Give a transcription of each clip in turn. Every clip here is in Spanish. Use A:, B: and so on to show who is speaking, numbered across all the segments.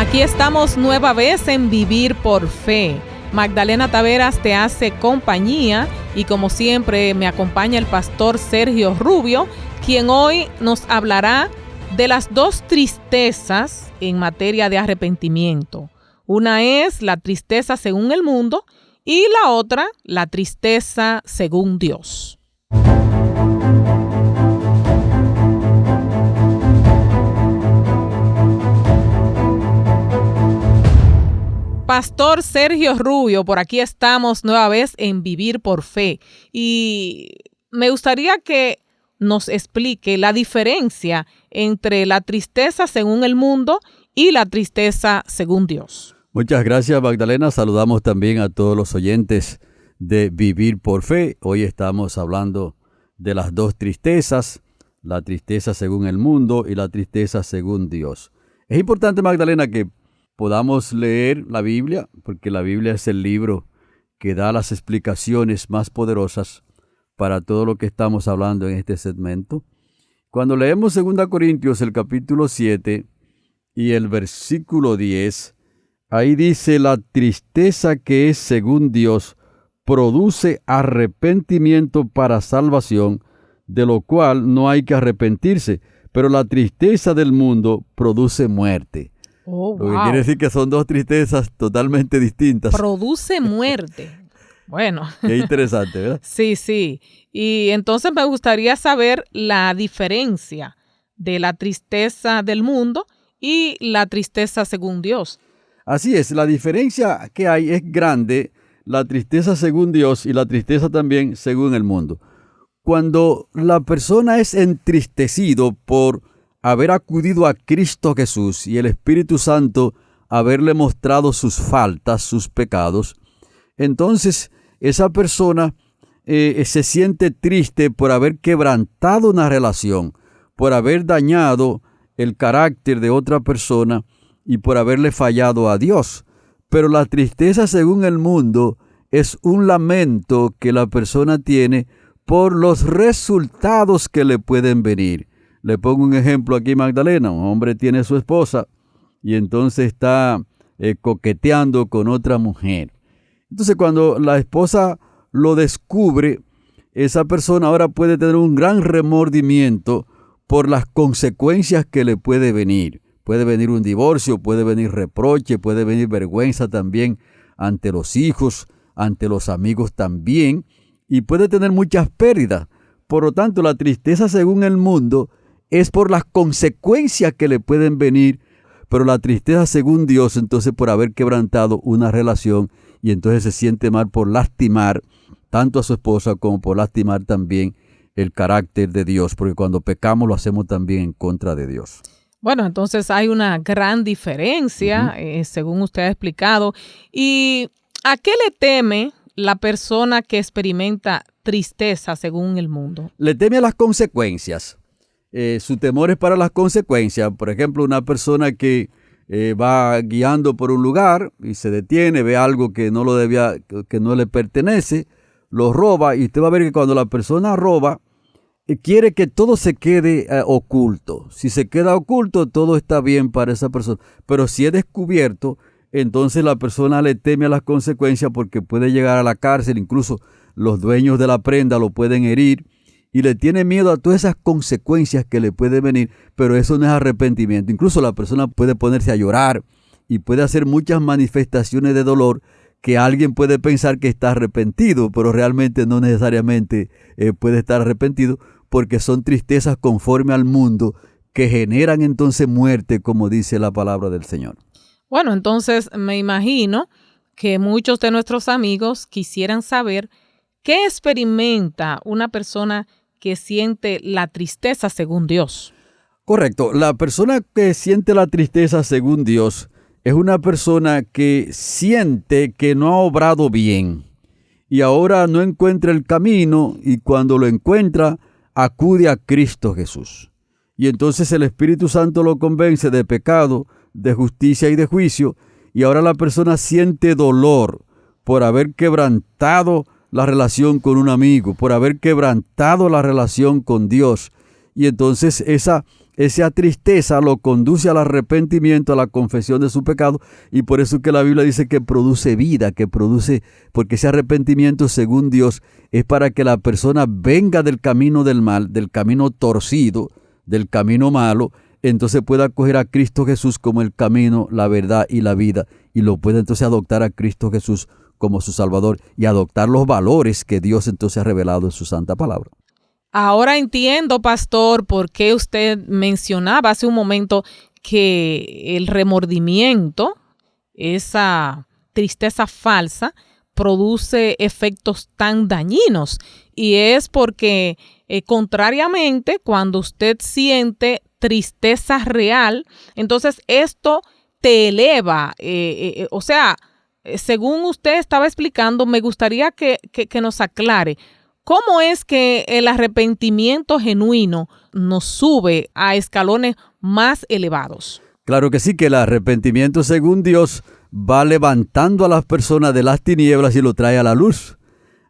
A: Aquí estamos nueva vez en Vivir por Fe. Magdalena Taveras te hace compañía y como siempre me acompaña el pastor Sergio Rubio, quien hoy nos hablará de las dos tristezas en materia de arrepentimiento. Una es la tristeza según el mundo y la otra, la tristeza según Dios. Pastor Sergio Rubio, por aquí estamos nueva vez en Vivir por Fe y me gustaría que nos explique la diferencia entre la tristeza según el mundo y la tristeza según Dios.
B: Muchas gracias, Magdalena. Saludamos también a todos los oyentes de Vivir por Fe. Hoy estamos hablando de las dos tristezas, la tristeza según el mundo y la tristeza según Dios. Es importante, Magdalena, que podamos leer la Biblia, porque la Biblia es el libro que da las explicaciones más poderosas para todo lo que estamos hablando en este segmento. Cuando leemos 2 Corintios, el capítulo 7 y el versículo 10, ahí dice: la tristeza que es según Dios produce arrepentimiento para salvación, de lo cual no hay que arrepentirse, pero la tristeza del mundo produce muerte.
A: Oh, wow.
B: Lo que quiere decir que son dos tristezas totalmente distintas.
A: Produce muerte. Bueno.
B: Qué interesante, ¿verdad?
A: Sí. Y entonces me gustaría saber la diferencia de la tristeza del mundo y la tristeza según Dios.
B: Así es, la diferencia que hay es grande, la tristeza según Dios y la tristeza también según el mundo. Cuando la persona es entristecido por haber acudido a Cristo Jesús y el Espíritu Santo haberle mostrado sus faltas, sus pecados, entonces esa persona se siente triste por haber quebrantado una relación, por haber dañado el carácter de otra persona y por haberle fallado a Dios. Pero la tristeza según el mundo es un lamento que la persona tiene por los resultados que le pueden venir. Le pongo un ejemplo aquí, Magdalena. Un hombre tiene su esposa y entonces está coqueteando con otra mujer. Entonces, cuando la esposa lo descubre, esa persona ahora puede tener un gran remordimiento por las consecuencias que le puede venir. Puede venir un divorcio, puede venir reproche, puede venir vergüenza también ante los hijos, ante los amigos también, y puede tener muchas pérdidas. Por lo tanto, la tristeza según el mundo es por las consecuencias que le pueden venir, pero la tristeza según Dios, entonces por haber quebrantado una relación, y entonces se siente mal por lastimar tanto a su esposa como por lastimar también el carácter de Dios, porque cuando pecamos lo hacemos también en contra de Dios.
A: Bueno, entonces hay una gran diferencia, según usted ha explicado. ¿Y a qué le teme la persona que experimenta tristeza según el mundo?
B: Le teme a las consecuencias. Su temor es para las consecuencias. Por ejemplo, una persona que va guiando por un lugar y se detiene, ve algo que no le pertenece, lo roba, y usted va a ver que cuando la persona roba, quiere que todo se quede oculto. Si se queda oculto, todo está bien para esa persona. Pero si es descubierto, entonces la persona le teme a las consecuencias porque puede llegar a la cárcel. Incluso los dueños de la prenda lo pueden herir y le tiene miedo a todas esas consecuencias que le pueden venir. Pero eso no es arrepentimiento. Incluso la persona puede ponerse a llorar y puede hacer muchas manifestaciones de dolor que alguien puede pensar que está arrepentido, pero realmente no necesariamente puede estar arrepentido, porque son tristezas conforme al mundo que generan entonces muerte, como dice la palabra del Señor.
A: Bueno, entonces me imagino que muchos de nuestros amigos quisieran saber qué experimenta una persona que siente la tristeza según Dios.
B: Correcto. La persona que siente la tristeza según Dios es una persona que siente que no ha obrado bien y ahora no encuentra el camino, y cuando lo encuentra, acude a Cristo Jesús. Y entonces el Espíritu Santo lo convence de pecado, de justicia y de juicio, y ahora la persona siente dolor por haber quebrantado la relación con un amigo, por haber quebrantado la relación con Dios. y entonces esa tristeza lo conduce al arrepentimiento, a la confesión de su pecado, y por eso que la Biblia dice que produce vida, porque ese arrepentimiento según Dios es para que la persona venga del camino del mal, del camino torcido, del camino malo, entonces pueda acoger a Cristo Jesús como el camino, la verdad y la vida, y lo pueda entonces adoptar a Cristo Jesús como su Salvador y adoptar los valores que Dios entonces ha revelado en su santa palabra.
A: Ahora entiendo, pastor, por qué usted mencionaba hace un momento que el remordimiento, esa tristeza falsa, produce efectos tan dañinos. Y es porque, contrariamente, cuando usted siente tristeza real, entonces esto te eleva. O sea, según usted estaba explicando, me gustaría que nos aclare. ¿Cómo es que el arrepentimiento genuino nos sube a escalones más elevados?
B: Claro que sí, que el arrepentimiento según Dios va levantando a las personas de las tinieblas y lo trae a la luz.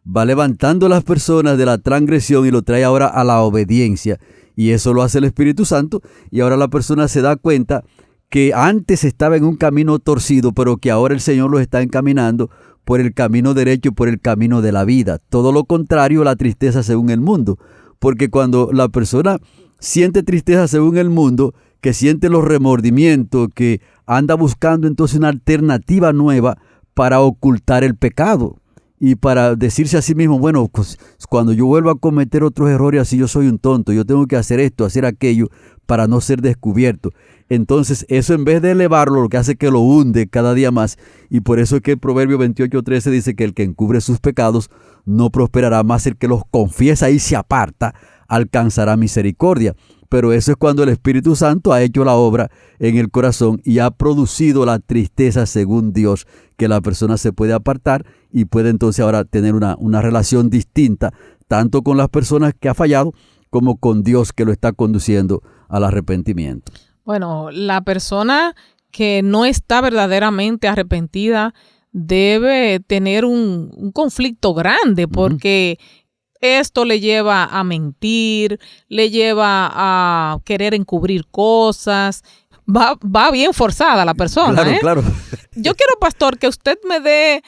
B: Va levantando a las personas de la transgresión y lo trae ahora a la obediencia. Y eso lo hace el Espíritu Santo. Y ahora la persona se da cuenta que antes estaba en un camino torcido, pero que ahora el Señor los está encaminando por el camino derecho, por el camino de la vida. Todo lo contrario a la tristeza según el mundo. Porque cuando la persona siente tristeza según el mundo, que siente los remordimientos, que anda buscando entonces una alternativa nueva para ocultar el pecado y para decirse a sí mismo, bueno, pues cuando yo vuelva a cometer otros errores así, yo soy un tonto, yo tengo que hacer esto, hacer aquello para no ser descubierto. Entonces eso, en vez de elevarlo, lo que hace es que lo hunde cada día más, y por eso es que el Proverbio 28:13 dice que el que encubre sus pecados no prosperará, más el que los confiesa y se aparta alcanzará misericordia. Pero eso es cuando el Espíritu Santo ha hecho la obra en el corazón y ha producido la tristeza según Dios, que la persona se puede apartar y puede entonces ahora tener una relación distinta, tanto con las personas que ha fallado como con Dios, que lo está conduciendo al arrepentimiento.
A: Bueno, la persona que no está verdaderamente arrepentida debe tener un conflicto grande, porque esto le lleva a mentir, le lleva a querer encubrir cosas. Va bien forzada la persona.
B: Claro, claro.
A: Yo quiero, pastor, que usted me dé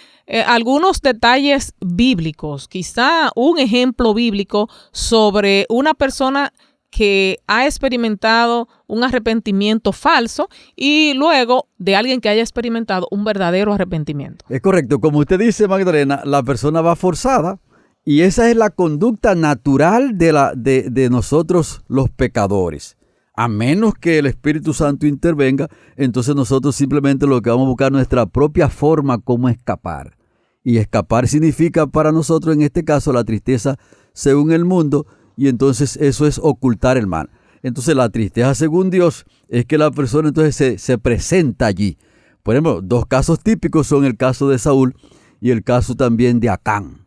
A: algunos detalles bíblicos, quizá un ejemplo bíblico sobre una persona que ha experimentado un arrepentimiento falso y luego de alguien que haya experimentado un verdadero arrepentimiento.
B: Es correcto. Como usted dice, Magdalena, la persona va forzada. Y esa es la conducta natural de nosotros los pecadores. A menos que el Espíritu Santo intervenga, entonces nosotros simplemente lo que vamos a buscar es nuestra propia forma como escapar. Y escapar significa para nosotros, en este caso, la tristeza según el mundo, y entonces eso es ocultar el mal. Entonces la tristeza según Dios es que la persona entonces se presenta allí. Por ejemplo, dos casos típicos son el caso de Saúl y el caso también de Acán.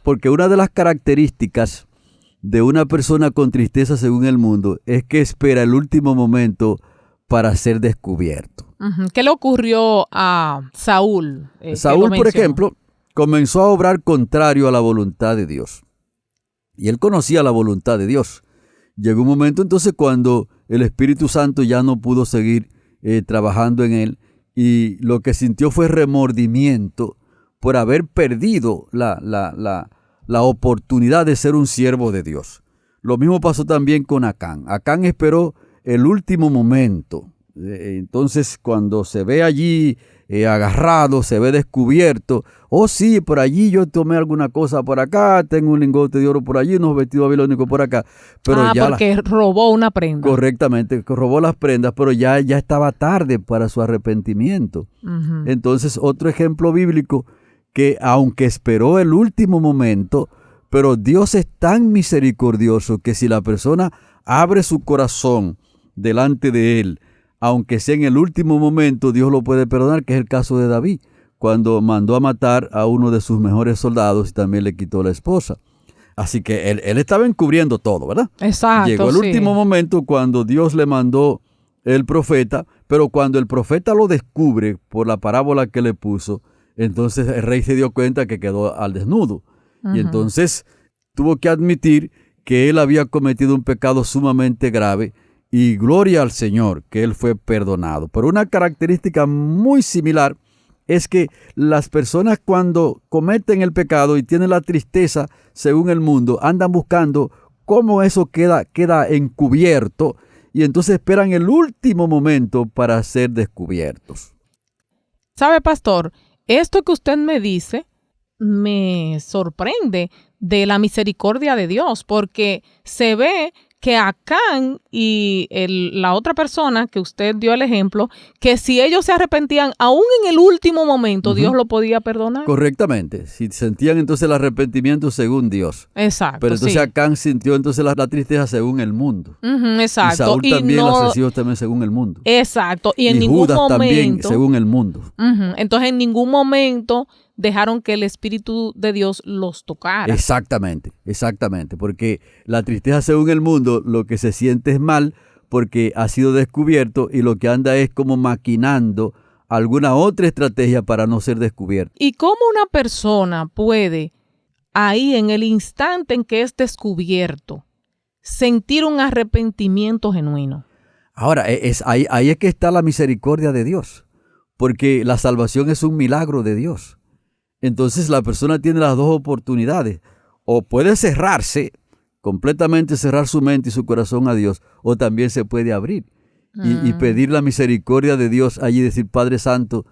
B: Porque una de las características de una persona con tristeza según el mundo es que espera el último momento para ser descubierto.
A: ¿Qué le ocurrió a Saúl?
B: Saúl, por ejemplo, comenzó a obrar contrario a la voluntad de Dios. Y él conocía la voluntad de Dios. Llegó un momento entonces cuando el Espíritu Santo ya no pudo seguir trabajando en él, y lo que sintió fue remordimiento por haber perdido la oportunidad de ser un siervo de Dios. Lo mismo pasó también con Acán. Acán esperó el último momento. Entonces, cuando se ve allí agarrado, se ve descubierto, sí, por allí yo tomé alguna cosa por acá, tengo un lingote de oro por allí, unos vestidos babilónicos por acá. Pero ya
A: porque robó una prenda.
B: Correctamente, robó las prendas, pero ya estaba tarde para su arrepentimiento. Entonces, otro ejemplo bíblico, que aunque esperó el último momento, pero Dios es tan misericordioso que si la persona abre su corazón delante de Él, aunque sea en el último momento, Dios lo puede perdonar, que es el caso de David, cuando mandó a matar a uno de sus mejores soldados y también le quitó la esposa. Así que él estaba encubriendo todo, ¿verdad?
A: Exacto.
B: Llegó el último momento cuando Dios le mandó el profeta, pero cuando el profeta lo descubre por la parábola que le puso, entonces el rey se dio cuenta que quedó al desnudo. Y entonces tuvo que admitir que él había cometido un pecado sumamente grave y gloria al Señor que él fue perdonado. Pero una característica muy similar es que las personas cuando cometen el pecado y tienen la tristeza según el mundo, andan buscando cómo eso queda encubierto y entonces esperan el último momento para ser descubiertos.
A: ¿Sabe, pastor? Esto que usted me dice me sorprende de la misericordia de Dios, porque se ve que Acán y la otra persona que usted dio el ejemplo, que si ellos se arrepentían, aún en el último momento, Dios lo podía perdonar.
B: Correctamente. Si sentían entonces el arrepentimiento según Dios.
A: Exacto.
B: Pero entonces Acán sintió entonces la tristeza según el mundo.
A: Exacto.
B: Y Saúl también, los hijos también según el mundo.
A: Exacto. Y en
B: y
A: ningún
B: Judas
A: momento
B: también según el mundo.
A: Entonces en ningún momento dejaron que el Espíritu de Dios los tocara.
B: Exactamente, porque la tristeza según el mundo lo que se siente es mal porque ha sido descubierto y lo que anda es como maquinando alguna otra estrategia para no ser descubierto.
A: ¿Y cómo una persona puede, ahí en el instante en que es descubierto, sentir un arrepentimiento genuino?
B: Ahora, ahí es que está la misericordia de Dios, porque la salvación es un milagro de Dios. Entonces la persona tiene las dos oportunidades. O puede cerrarse, completamente cerrar su mente y su corazón a Dios, o también se puede abrir y pedir la misericordia de Dios allí y decir, Padre Santo,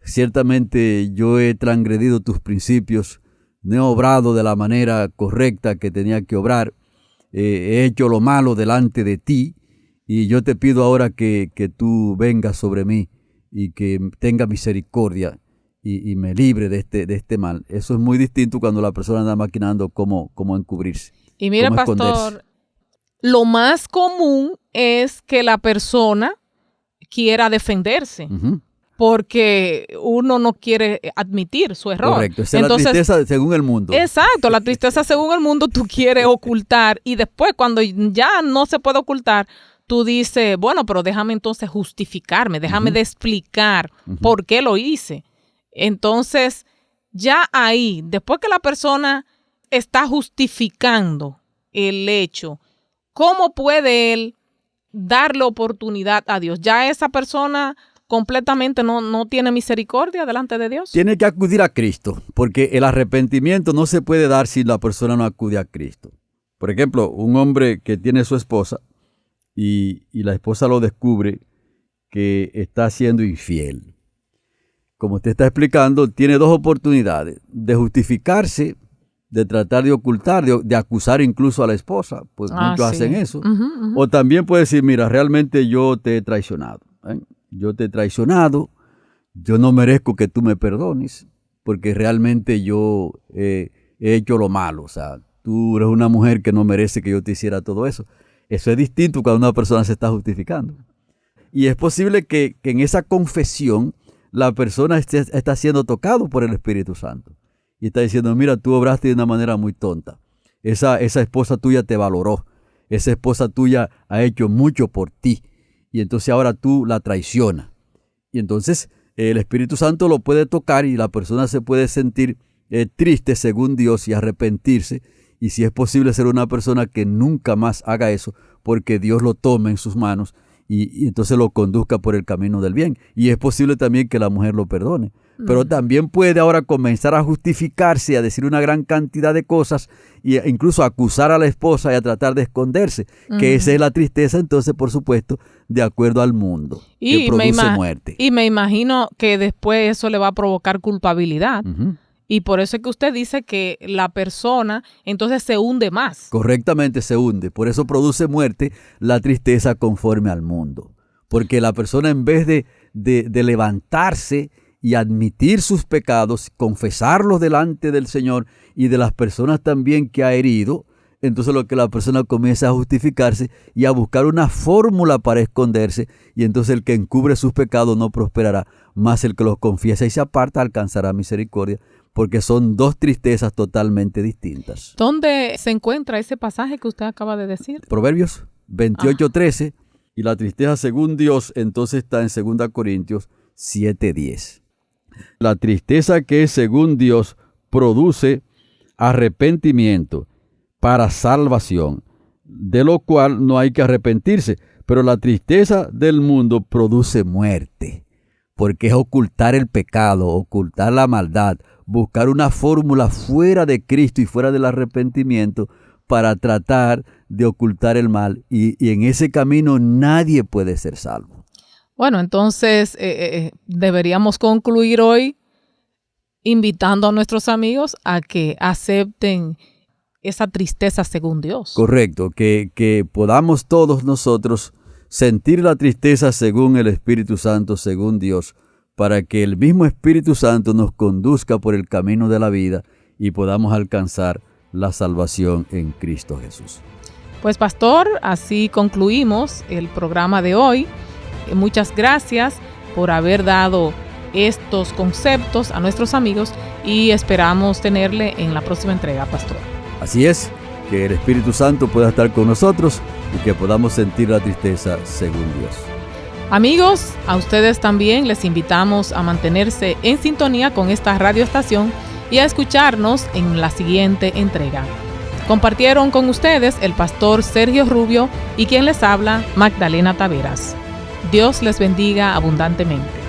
B: ciertamente yo he transgredido tus principios, no he obrado de la manera correcta que tenía que obrar, he hecho lo malo delante de ti y yo te pido ahora que tú vengas sobre mí y que tenga misericordia. Y me libre de este mal. Eso es muy distinto cuando la persona anda maquinando cómo encubrirse.
A: Y mire, pastor, lo más común es que la persona quiera defenderse. Porque uno no quiere admitir su error.
B: Correcto, esa es la tristeza según el mundo.
A: Exacto, la tristeza según el mundo tú quieres ocultar y después cuando ya no se puede ocultar, tú dices, bueno, pero déjame entonces justificarme, déjame de explicar por qué lo hice. Entonces, ya ahí, después que la persona está justificando el hecho, ¿cómo puede él darle oportunidad a Dios? Ya esa persona completamente no tiene misericordia delante de Dios.
B: Tiene que acudir a Cristo, porque el arrepentimiento no se puede dar si la persona no acude a Cristo. Por ejemplo, un hombre que tiene su esposa y la esposa lo descubre que está siendo infiel. Como usted está explicando, tiene dos oportunidades, de justificarse, de tratar de ocultar, de acusar incluso a la esposa, pues muchos hacen eso. O también puede decir, mira, realmente yo te he traicionado. Yo te he traicionado, yo no merezco que tú me perdones, porque realmente yo he hecho lo malo. O sea, tú eres una mujer que no merece que yo te hiciera todo eso. Eso es distinto cuando una persona se está justificando. Y es posible que en esa confesión la persona está siendo tocado por el Espíritu Santo. Y está diciendo, mira, tú obraste de una manera muy tonta. Esa esposa tuya te valoró. Esa esposa tuya ha hecho mucho por ti. Y entonces ahora tú la traicionas. Y entonces el Espíritu Santo lo puede tocar y la persona se puede sentir triste según Dios y arrepentirse. Y si es posible ser una persona que nunca más haga eso, porque Dios lo tome en sus manos y entonces lo conduzca por el camino del bien. Y es posible también que la mujer lo perdone. Pero también puede ahora comenzar a justificarse, a decir una gran cantidad de cosas e incluso a acusar a la esposa y a tratar de esconderse, que esa es la tristeza, entonces, por supuesto, de acuerdo al mundo, que produce muerte.
A: Y me imagino que después eso le va a provocar culpabilidad. Y por eso es que usted dice que la persona entonces se hunde más.
B: Correctamente, se hunde. Por eso produce muerte la tristeza conforme al mundo. Porque la persona, en vez de levantarse y admitir sus pecados, confesarlos delante del Señor y de las personas también que ha herido, entonces lo que la persona comienza a justificarse y a buscar una fórmula para esconderse, y entonces el que encubre sus pecados no prosperará, más el que los confiesa y se aparta alcanzará misericordia, porque son dos tristezas totalmente distintas.
A: ¿Dónde se encuentra ese pasaje que usted acaba de decir?
B: Proverbios 28:13, y la tristeza según Dios entonces está en 2 Corintios 7:10. La tristeza que es según Dios produce arrepentimiento para salvación, de lo cual no hay que arrepentirse. Pero la tristeza del mundo produce muerte, porque es ocultar el pecado, ocultar la maldad, buscar una fórmula fuera de Cristo y fuera del arrepentimiento para tratar de ocultar el mal. Y en ese camino nadie puede ser salvo.
A: Bueno, entonces deberíamos concluir hoy invitando a nuestros amigos a que acepten esa tristeza según Dios.
B: Correcto, que podamos todos nosotros sentir la tristeza según el Espíritu Santo, según Dios, para que el mismo Espíritu Santo nos conduzca por el camino de la vida y podamos alcanzar la salvación en Cristo Jesús.
A: Pues pastor, así concluimos el programa de hoy. Muchas gracias por haber dado estos conceptos a nuestros amigos y esperamos tenerle en la próxima entrega, pastor.
B: Así es, que el Espíritu Santo pueda estar con nosotros y que podamos sentir la tristeza según Dios.
A: Amigos, a ustedes también les invitamos a mantenerse en sintonía con esta radioestación y a escucharnos en la siguiente entrega. Compartieron con ustedes el pastor Sergio Rubio y quien les habla, Magdalena Taveras. Dios les bendiga abundantemente.